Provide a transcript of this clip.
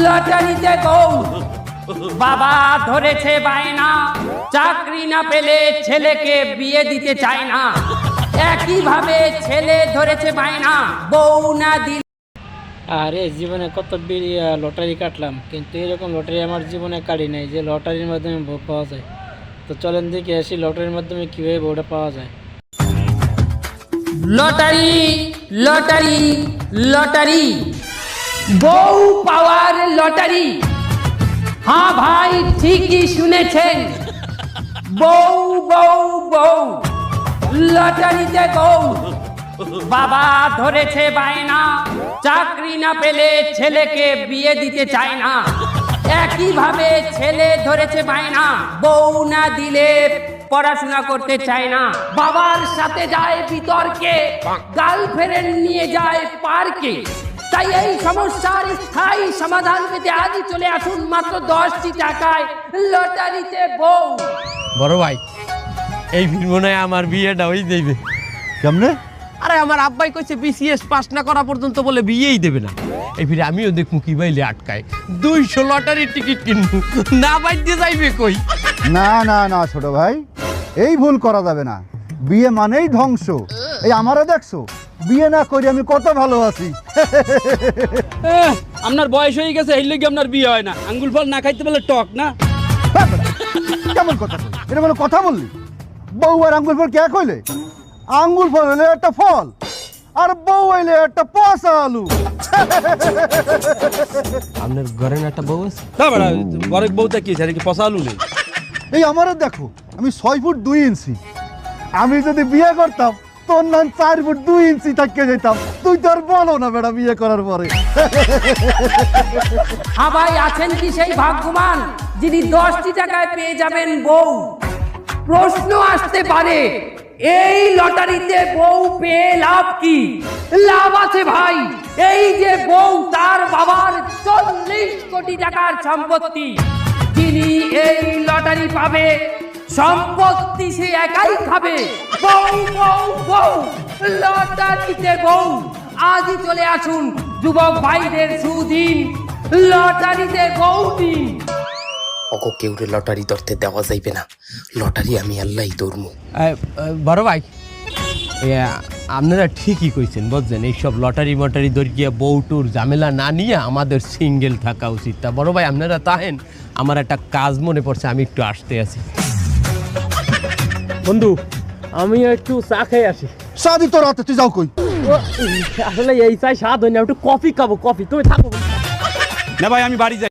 লটারিতে বউ, বাবা ধরেছে বায়না, চাকরি না পেলে ছেলেকে বিয়ে দিতে চায় না। একইভাবে ছেলে ধরেছে বায়না, বউ না দিলে। আরে জীবনে কত লটারি কাটলাম, কিন্তু এরকম লটারি আমার জীবনে কাটি নাই যে লটারির মাধ্যমে বউ পাওয়া যায়। তো চলেন দেখে আসি লটারির মাধ্যমে কিভাবে বউটা পাওয়া যায়। লটারি লটারি লটারি, বউ পাওয়ার লটারি। হ্যাঁ ভাই, ঠিকই শুনেছেন, বউ বউ বউ, লটারিতে বউ, বাবা ধরেছে বায়না, চাকরি না পেলে ছেলেকে বিয়ে দিতে চায় না। একইভাবে ছেলে ধরেছে বায়না, বউ না দিলে পড়াশোনা করতে চায় না। বাবার সাথে যায় বিতর্কে, গার্লফ্রেন্ড নিয়ে যায় পার্কে। তাই এই সমস্যার স্থায়ী সমাধান পেতে আজই চলে আসুন মাত্র 10টি টাকায় লটারিতে বউ। বড় ভাই, এই মনে হয় আমার বিয়েটা হয়ে দেবে। কেমনে? আরে আমার আব্বাই কইছে বিসিএস পাস না করা পর্যন্ত বলে বিয়েই দেবে না। এই ফিরে আমিও দেখবো কি বাইলে আটকায়, 200 লটারির টিকিট কিনবো, না বাইতে যাইবে কই। না না না ছোট ভাই, এই ভুল করা যাবে না। বিয়ে মানেই ধ্বংস। এই আমারও দেখছো, বিয়ে না করি আমি কত ভালো আছি। আপনার বয়স হয়ে গেছে, এই লেগে আপনার বিয়ে হয় না। আঙ্গুল ফল না খাইতে পারলে টক না। কেমন কথা কই? এটা কোনো কথা বললি? বউ আর আঙ্গুল ফল কে কইলে? আঙ্গুল ফল হলে একটা ফল, আর বউ হইলে একটা পচা আলু। আপনার ঘরে না একটা বউ আছে? না বেড়া, বরেক বউটা কি কি পচা আলু নেই? এই আমারও দেখো, আমি 6 ফুট 2 ইঞ্চি। আমি যদি বিয়ে করতাম তোর নাম 4 ফুট 2 ইঞ্চি থাকতে যেতাম। তুই তো আর বলো না বেটা বিয়ে করার পরে। হ্যাঁ ভাই, আছেন কি সেই ভাগ্যবান যিনি 10টি টাকায় পেয়ে যাবেন বউ? প্রশ্ন আসতে পারে, এই লটারিতে বউ পেয়ে লাভ কি? লাভ আছে ভাই। এই যে বউ, তার বাবার 40 কোটি টাকার সম্পত্তি। যিনি এই লটারি পাবে, সম্পত্তি সে একাই খাবে। বউ বউ বউ, লটারিতে বউ। আজই চলে আসুন যুবক ভাইদের সুদিন, লটারিতে বউ দিন। ওকে কেউরে লটারি ধরতে দেওয়া যাইবে না। লটারি আমি আল্লাহই ধরমু। বড় ভাই, আপনারা ঠিকই কইছেন, বুঝছেন, এইসব লটারি মটারি দরিয়া বউটুর ঝামেলা না নিয়ে আমাদের সিঙ্গেল থাকা উচিত। তা বড় ভাই, আপনারা তাহেন, আমার একটা কাজ মনে পড়ছে, আমি একটু আসতে আছি। বন্ধু, আমি একটু চা খেয়ে আসি। সাদি তোর হাতে, তুই যাও কই? আসলে এই চাই স্বাদ হয় না, একটু কফি খাবো। কফি তুমি থাকো না ভাই, আমি বাড়ি যাই।